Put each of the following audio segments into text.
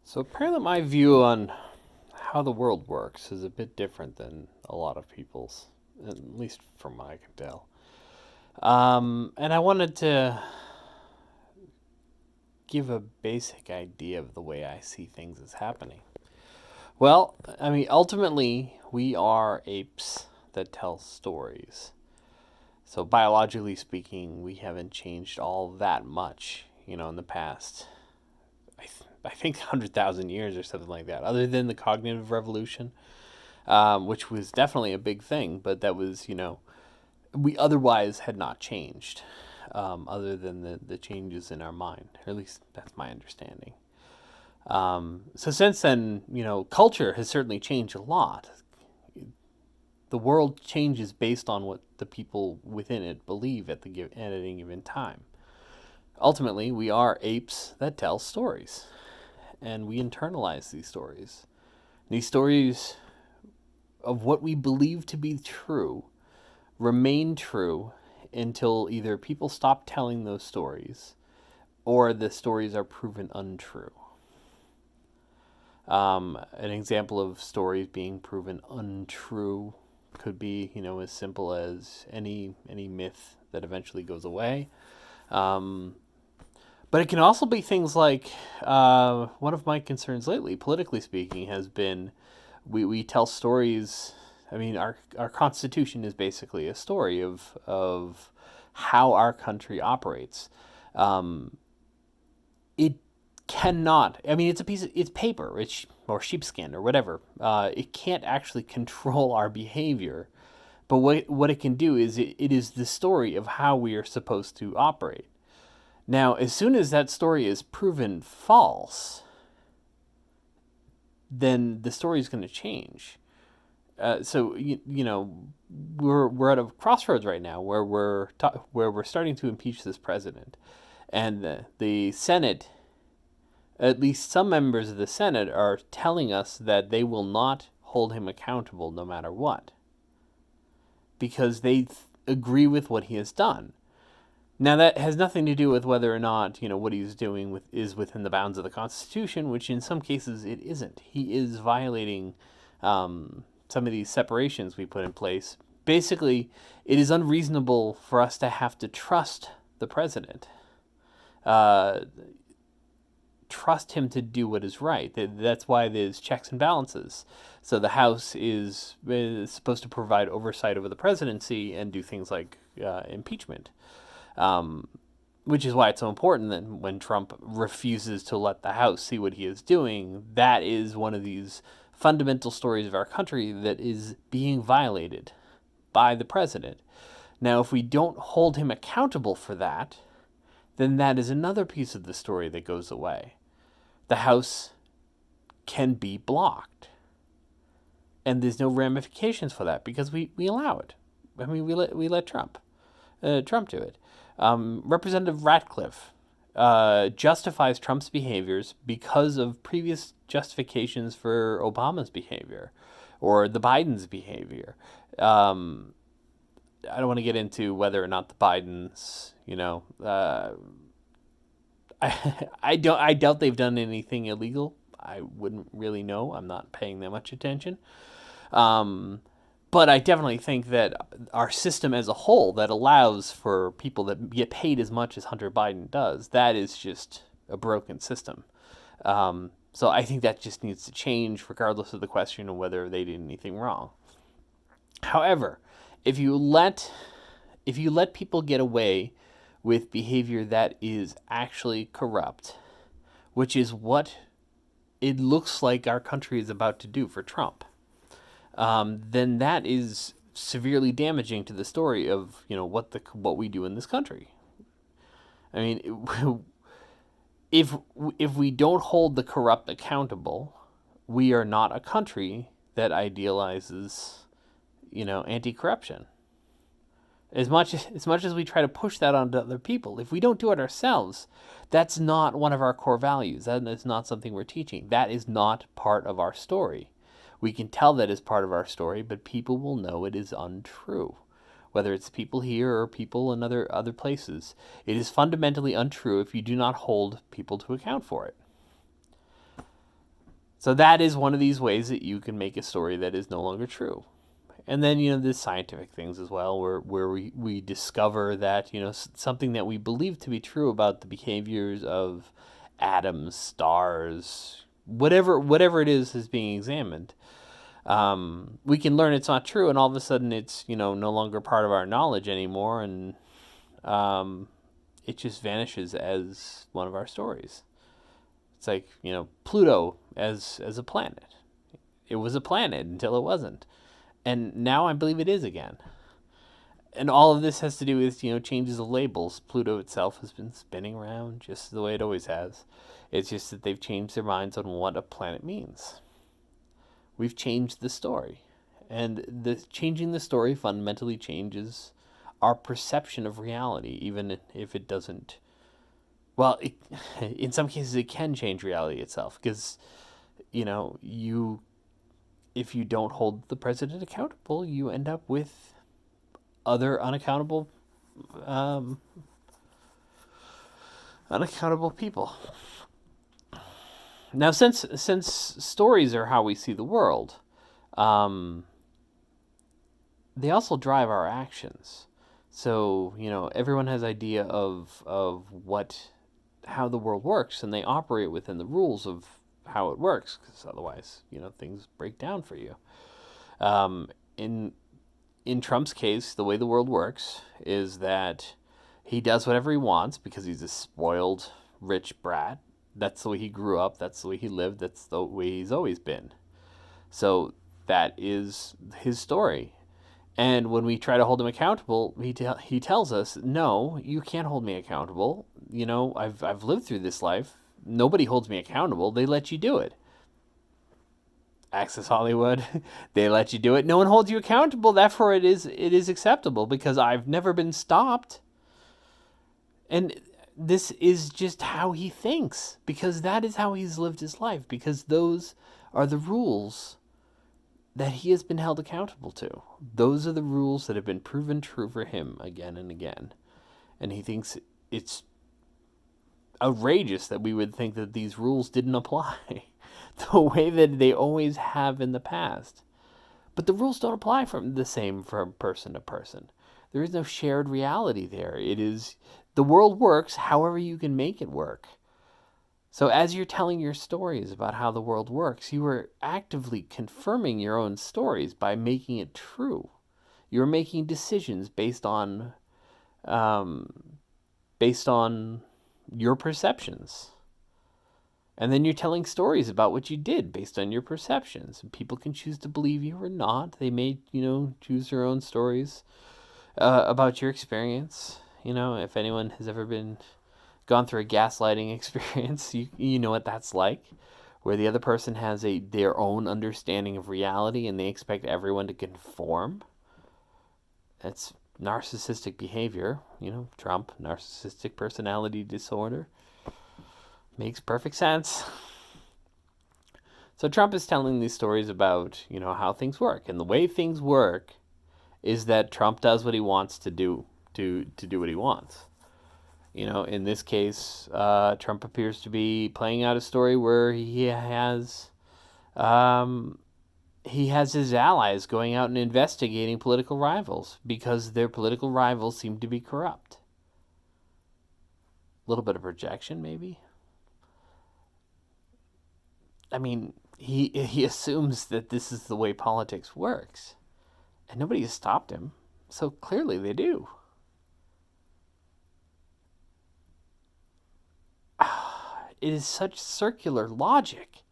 So apparently, my view on how the world works is a bit different than a lot of people's, at least from what I can tell. And I wanted to give a basic idea of the way I see things as happening. Well, I mean, ultimately, we are apes that tell stories. So biologically speaking, we haven't changed all that much, in the past. I think 100,000 years or something like that, other than the cognitive revolution, which was definitely a big thing, but that was, we otherwise had not changed, other than the changes in our mind, or at least that's my understanding. So since then, culture has certainly changed a lot. The world changes based on what the people within it believe at any given time. Ultimately, we are apes that tell stories, and we internalize these stories. These stories of what we believe to be true remain true until either people stop telling those stories or the stories are proven untrue. An example of stories being proven untrue could be, as simple as any myth that eventually goes away. But it can also be things like one of my concerns lately, politically speaking, has been we tell stories. I mean, our Constitution is basically a story of how our country operates. It cannot. I mean, it's paper, or sheepskin or whatever. It can't actually control our behavior. But what it can do is it is the story of how we are supposed to operate. Now, as soon as that story is proven false, then the story is going to change. So we're at a crossroads right now where we're starting to impeach this president, and the Senate, at least some members of the Senate, are telling us that they will not hold him accountable no matter what, because they agree with what he has done. Now, that has nothing to do with whether or not, what he's doing is within the bounds of the Constitution, which in some cases it isn't. He is violating some of these separations we put in place. Basically, it is unreasonable for us to have to trust the president, trust him to do what is right. That's why there's checks and balances. So the House is supposed to provide oversight over the presidency and do things like impeachment. Which is why it's so important that when Trump refuses to let the House see what he is doing, that is one of these fundamental stories of our country that is being violated by the president. Now, if we don't hold him accountable for that, then that is another piece of the story that goes away. The House can be blocked. And there's no ramifications for that because we allow it. I mean, we let Trump do it. Representative Ratcliffe justifies Trump's behaviors because of previous justifications for Obama's behavior or the Biden's behavior. I don't want to get into whether or not the Bidens, I doubt they've done anything illegal. I wouldn't really know. I'm not paying that much attention. But I definitely think that our system as a whole that allows for people that get paid as much as Hunter Biden does, that is just a broken system. So I think that just needs to change regardless of the question of whether they did anything wrong. However, if you let people get away with behavior that is actually corrupt, which is what it looks like our country is about to do for Trump, then that is severely damaging to the story of what we do in this country. I mean, if we don't hold the corrupt accountable, we are not a country that idealizes anti-corruption. As much as we try to push that onto other people, if we don't do it ourselves, that's not one of our core values. That is not something we're teaching. That is not part of our story. We can tell that is part of our story, but people will know it is untrue. Whether it's people here or people in other places, it is fundamentally untrue if you do not hold people to account for it. So that is one of these ways that you can make a story that is no longer true. And then, there's scientific things as well, where we discover that, something that we believe to be true about the behaviors of atoms, stars, whatever it is being examined. We can learn it's not true, and all of a sudden it's, no longer part of our knowledge anymore, and it just vanishes as one of our stories. It's like, Pluto as a planet. It was a planet until it wasn't. And now I believe it is again. And all of this has to do with, changes of labels. Pluto itself has been spinning around just the way it always has. It's just that they've changed their minds on what a planet means. We've changed the story. And changing the story fundamentally changes our perception of reality, even if it doesn't. Well, in some cases it can change reality itself, because, if you don't hold the president accountable, you end up with other unaccountable people. Now, since stories are how we see the world, they also drive our actions. So, everyone has idea of how the world works, and they operate within the rules of how it works, because otherwise, things break down for you. In Trump's case, the way the world works is that he does whatever he wants because he's a spoiled, rich brat. That's the way he grew up. That's the way he lived. That's the way he's always been. So that is his story. And when we try to hold him accountable, he tells us, no, you can't hold me accountable. I've lived through this life. Nobody holds me accountable. They let you do it. Access Hollywood, they let you do it. No one holds you accountable. Therefore, it is acceptable because I've never been stopped. And this is just how he thinks, because that is how he's lived his life, because those are the rules that he has been held accountable to. Those are the rules that have been proven true for him again and again. And he thinks it's outrageous that we would think that these rules didn't apply the way that they always have in the past. But the rules don't apply the same from person to person. There is no shared reality there. The world works however you can make it work. So as you're telling your stories about how the world works, you are actively confirming your own stories by making it true. You're making decisions based on your perceptions. And then you're telling stories about what you did based on your perceptions. And people can choose to believe you or not. They may, choose their own stories about your experience. If anyone has ever gone through a gaslighting experience, you know what that's like, where the other person has their own understanding of reality and they expect everyone to conform. That's narcissistic behavior. Trump, narcissistic personality disorder. Makes perfect sense. So Trump is telling these stories about, how things work. And the way things work is that Trump does what he wants to do what he wants. In this case, Trump appears to be playing out a story where he has his allies going out and investigating political rivals because their political rivals seem to be corrupt. A little bit of projection, maybe. I mean, he assumes that this is the way politics works, and nobody has stopped him. So clearly they do. It is such circular logic,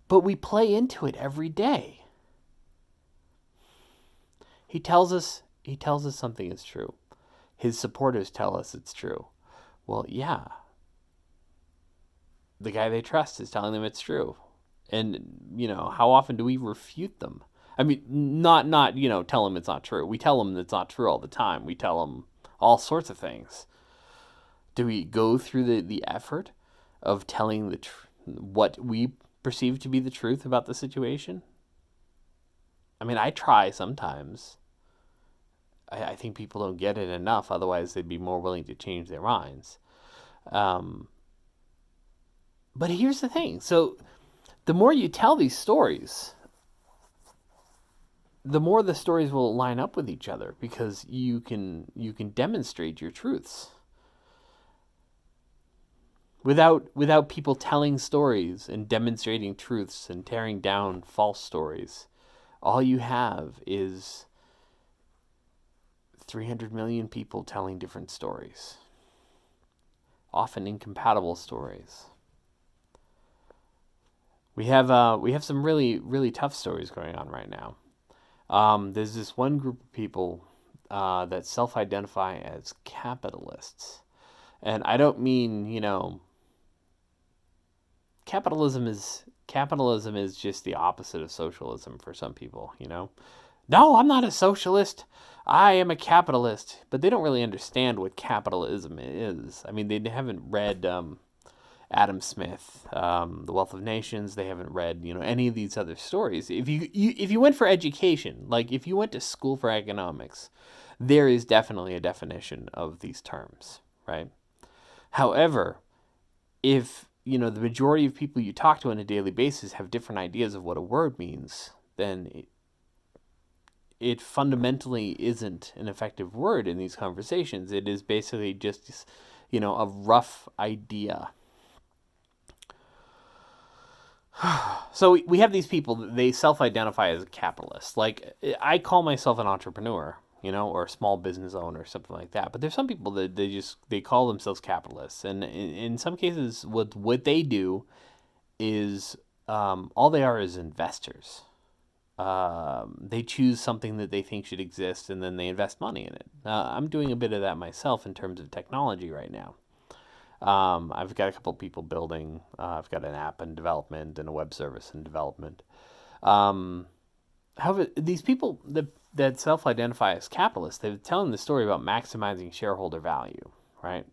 but we play into it every day. He tells us something is true. His supporters tell us it's true. Well, yeah. The guy they trust is telling them it's true. And, how often do we refute them? I mean, not tell them it's not true. We tell them it's not true all the time. We tell them all sorts of things. Do we go through the effort of telling what we perceive to be the truth about the situation? I mean, I try sometimes. I think people don't get it enough. Otherwise, they'd be more willing to change their minds. But here's the thing. So the more you tell these stories, the more the stories will line up with each other because you can demonstrate your truths. Without people telling stories and demonstrating truths and tearing down false stories, all you have is 300 million people telling different stories, often incompatible stories. We have some really tough stories going on right now. There's this one group of people that self-identify as capitalists, and I don't mean capitalism is just the opposite of socialism for some people. No, I'm not a socialist. I am a capitalist, but they don't really understand what capitalism is. I mean, they haven't read Adam Smith, The Wealth of Nations. They haven't read, any of these other stories. If you went for education, like if you went to school for economics, there is definitely a definition of these terms, right? However, if the majority of people you talk to on a daily basis have different ideas of what a word means, then it fundamentally isn't an effective word in these conversations. It is basically just, a rough idea. So we have these people, they self-identify as a capitalist. Like, I call myself an entrepreneur, or a small business owner or something like that. But there's some people that they call themselves capitalists. And in some cases, what they do is all they are is investors. They choose something that they think should exist and then they invest money in it. I'm doing a bit of that myself in terms of technology right now. I've got a couple of people building. I've got an app in development and a web service in development. However, these people that self-identify as capitalists, they're telling the story about maximizing shareholder value, right?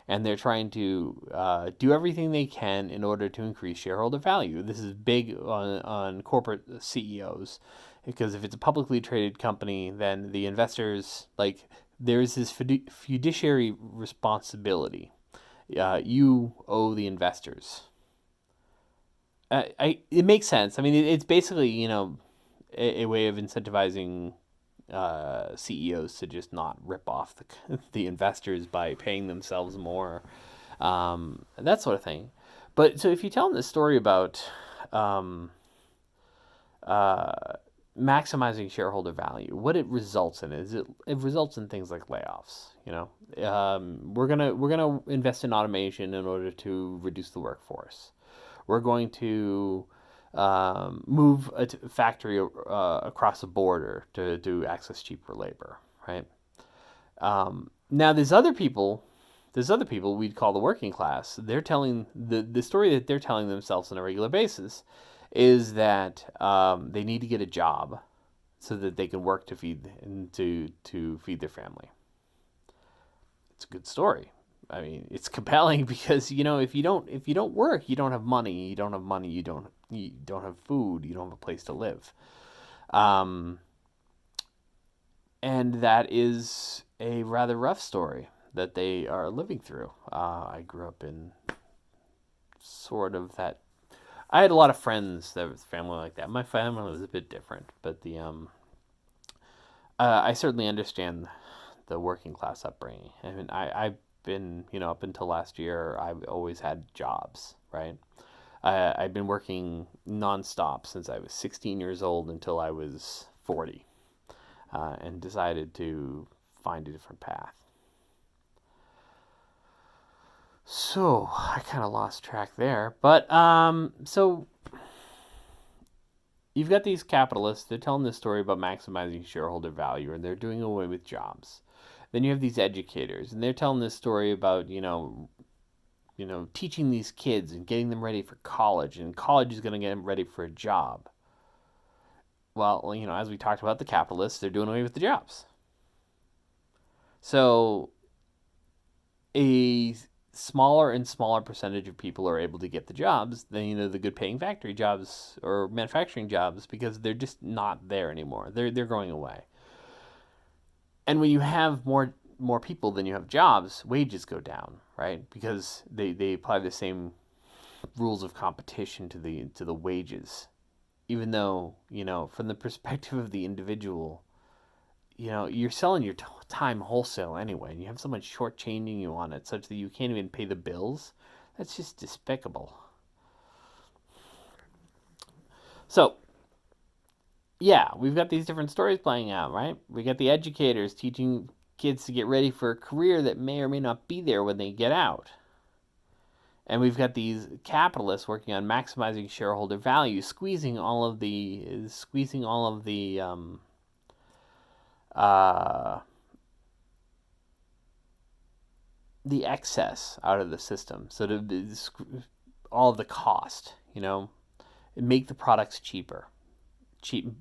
And they're trying to do everything they can in order to increase shareholder value. This is big on corporate CEOs, because if it's a publicly traded company, then the investors, like, there's this fiduciary responsibility. You owe the investors. It makes sense. I mean, it's basically a way of incentivizing CEOs to just not rip off the investors by paying themselves more, that sort of thing. But so if you tell them this story about maximizing shareholder value, what it results in is it results in things like layoffs. We're gonna invest in automation in order to reduce the workforce. We're going to move a factory across the border to access cheaper labor, right? Now there's other people we'd call the working class. They're telling the story that they're telling themselves on a regular basis is that they need to get a job so that they can work to feed their family. It's a good story. I mean, it's compelling because if you don't work, you don't have money. You don't have money. You don't have food. You don't have a place to live. And that is a rather rough story that they are living through. I grew up in sort of that. I had a lot of friends that was family like that. My family was a bit different, but I certainly understand the working class upbringing. I mean, I've been, up until last year, I've always had jobs, right? I've been working nonstop since I was 16 years old until I was 40, and decided to find a different path. So I kind of lost track there, but so you've got these capitalists. They're telling this story about maximizing shareholder value, and they're doing away with jobs. Then you have these educators, and they're telling this story about teaching these kids and getting them ready for college, and college is going to get them ready for a job. Well, as we talked about the capitalists, they're doing away with the jobs. So a smaller and smaller percentage of people are able to get the jobs than the good paying factory jobs or manufacturing jobs, because they're just not there anymore. They're going away. And when you have more people than you have jobs, wages go down, right? Because they apply the same rules of competition to the wages, even though, from the perspective of the individual, you're selling your time wholesale anyway, and you have someone shortchanging you on it such that you can't even pay the bills. That's just despicable. So, yeah, we've got these different stories playing out, right? We got the educators teaching kids to get ready for a career that may or may not be there when they get out. And we've got these capitalists working on maximizing shareholder value, squeezing all of the excess out of the system. So all of the cost, make the products cheaper.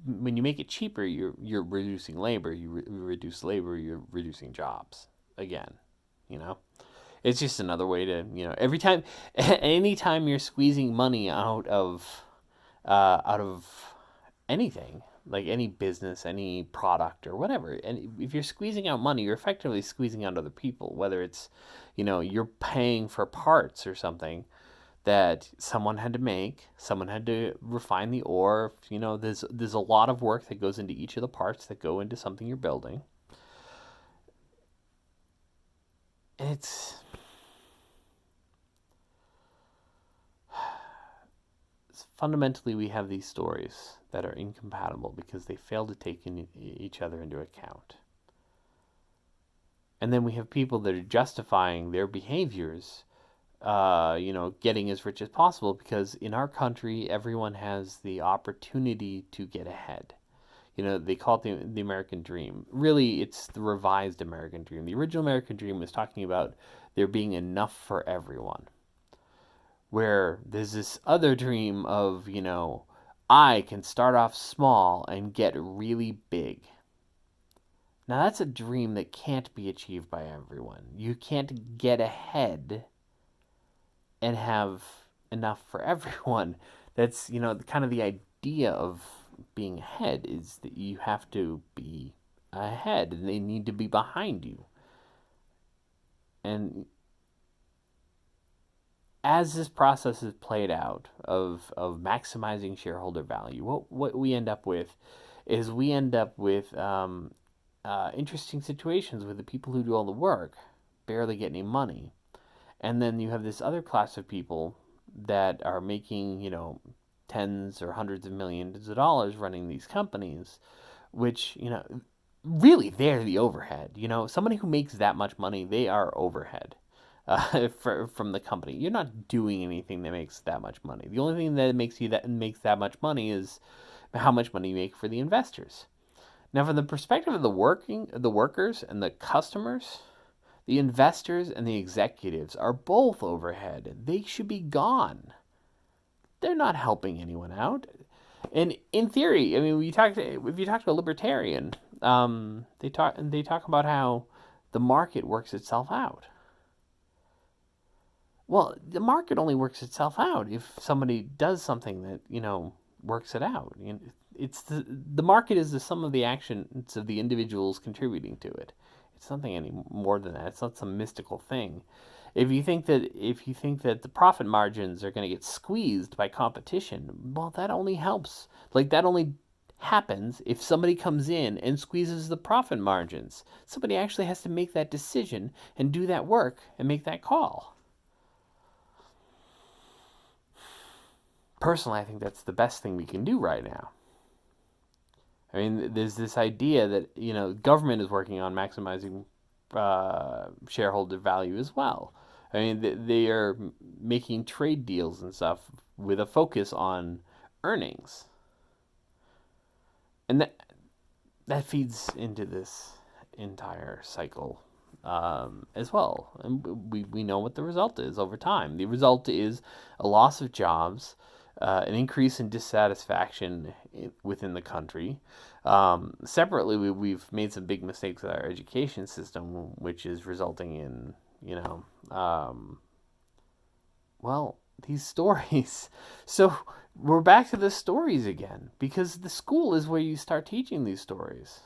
When you make it cheaper, you're reducing labor. You reduce labor, you're reducing jobs. Again, it's just another way to, anytime you're squeezing money out of anything, like any business, any product or whatever, and if you're squeezing out money, you're effectively squeezing out other people. Whether it's, you're paying for parts or something that someone had to make, someone had to refine the ore. There's a lot of work that goes into each of the parts that go into something you're building. And fundamentally, we have these stories that are incompatible because they fail to take each other into account. And then we have people that are justifying their behaviors, getting as rich as possible, because in our country, everyone has the opportunity to get ahead. They call it the American dream. Really, it's the revised American dream. The original American dream was talking about there being enough for everyone. Where there's this other dream of, I can start off small and get really big. Now, that's a dream that can't be achieved by everyone. You can't get ahead and have enough for everyone. That's, kind of the idea of being ahead is that you have to be ahead and they need to be behind you. And as this process is played out of maximizing shareholder value, what we end up with is interesting situations where the people who do all the work barely get any money. And then you have this other class of people that are making, tens or hundreds of millions of dollars running these companies, which, really they're the overhead. Somebody who makes that much money, they are overhead. From the company, you're not doing anything that makes that much money. The only thing that makes that much money is how much money you make for the investors. Now, from the perspective of the workers and the customers, the investors and the executives are both overhead. They should be gone. They're not helping anyone out. And in theory, I mean, if you talk to a libertarian, they talk about how the market works itself out. Well, the market only works itself out if somebody does something that, works it out. It's the market is the sum of the actions of the individuals contributing to it. It's nothing any more than that. It's not some mystical thing. If you think that the profit margins are going to get squeezed by competition, well, that only helps. That only happens if somebody comes in and squeezes the profit margins. Somebody actually has to make that decision and do that work and make that call. Personally, I think that's the best thing we can do right now. I mean, there's this idea that, government is working on maximizing shareholder value as well. I mean, they are making trade deals and stuff with a focus on earnings. And that feeds into this entire cycle as well. And we know what the result is over time. The result is a loss of jobs, an increase in dissatisfaction within the country. Separately, we've made some big mistakes with our education system, which is resulting in, these stories. So we're back to the stories again, because the school is where you start teaching these stories.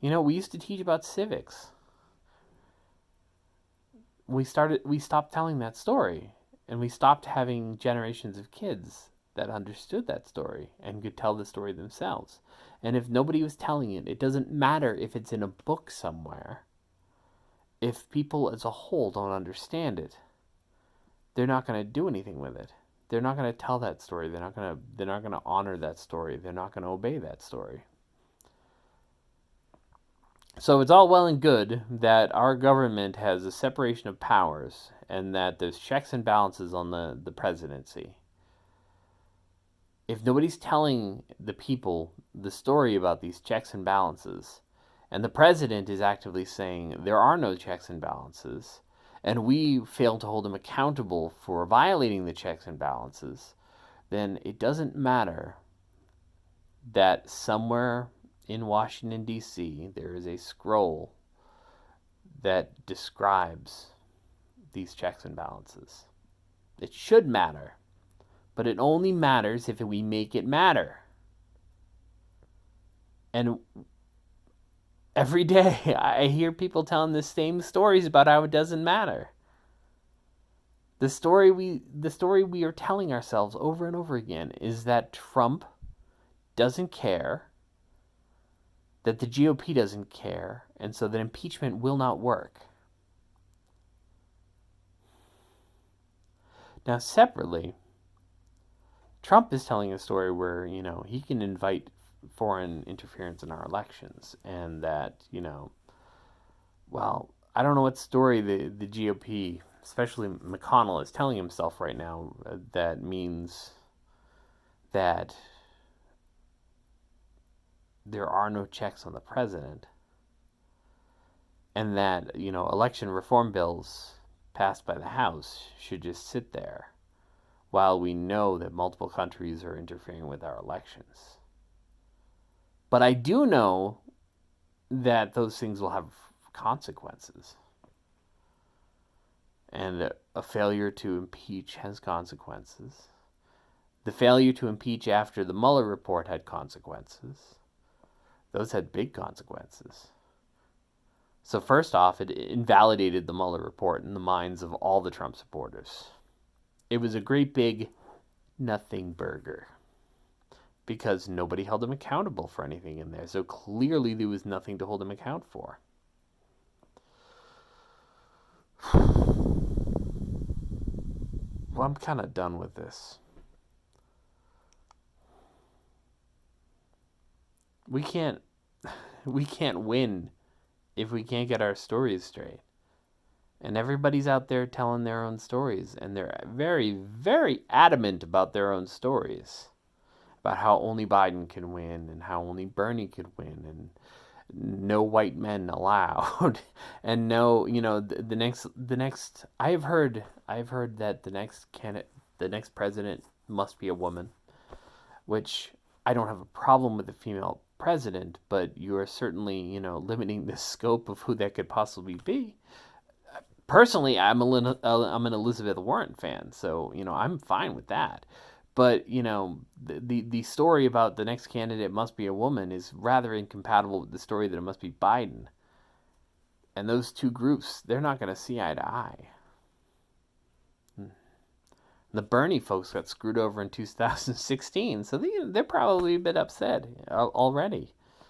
We used to teach about civics. We stopped telling that story. And we stopped having generations of kids that understood that story and could tell the story themselves. And if nobody was telling it, it doesn't matter if it's in a book somewhere. If people as a whole don't understand it, they're not going to do anything with it. They're not going to tell that story. They're not going to honor that story. They're not going to obey that story. So it's all well and good that our government has a separation of powers and that there's checks and balances on the presidency. If nobody's telling the people the story about these checks and balances, and the president is actively saying there are no checks and balances, and we fail to hold him accountable for violating the checks and balances, then it doesn't matter that somewhere in Washington, D.C., there is a scroll that describes these checks and balances. It should matter, but it only matters if we make it matter. And every day I hear people telling the same stories about how it doesn't matter. The story we are telling ourselves over and over again is that Trump doesn't care, that the GOP doesn't care, and so that impeachment will not work. Now, separately, Trump is telling a story where, he can invite foreign interference in our elections, and that, I don't know what story the GOP, especially McConnell, is telling himself right now that means that there are no checks on the president, and that, election reform bills passed by the House should just sit there while we know that multiple countries are interfering with our elections. But I do know that those things will have consequences. And a failure to impeach has consequences. The failure to impeach after the Mueller report had consequences. Those had big consequences. So first off, it invalidated the Mueller report in the minds of all the Trump supporters. It was a great big nothing burger because nobody held him accountable for anything in there. So clearly there was nothing to hold him account for. Well, I'm kind of done with this. We can't win if we can't get our stories straight. And everybody's out there telling their own stories, and they're very, very adamant about their own stories, about how only Biden can win, and how only Bernie could win, and no white men allowed, and no, the next. I've heard that the next president must be a woman, which I don't have a problem with a female president, but you are certainly, limiting the scope of who that could possibly be. Personally, I'm an Elizabeth Warren fan, so I'm fine with that. But the story about the next candidate must be a woman is rather incompatible with the story that it must be Biden. And those two groups, they're not going to see eye to eye. The Bernie folks got screwed over in 2016, so they're probably a bit upset already.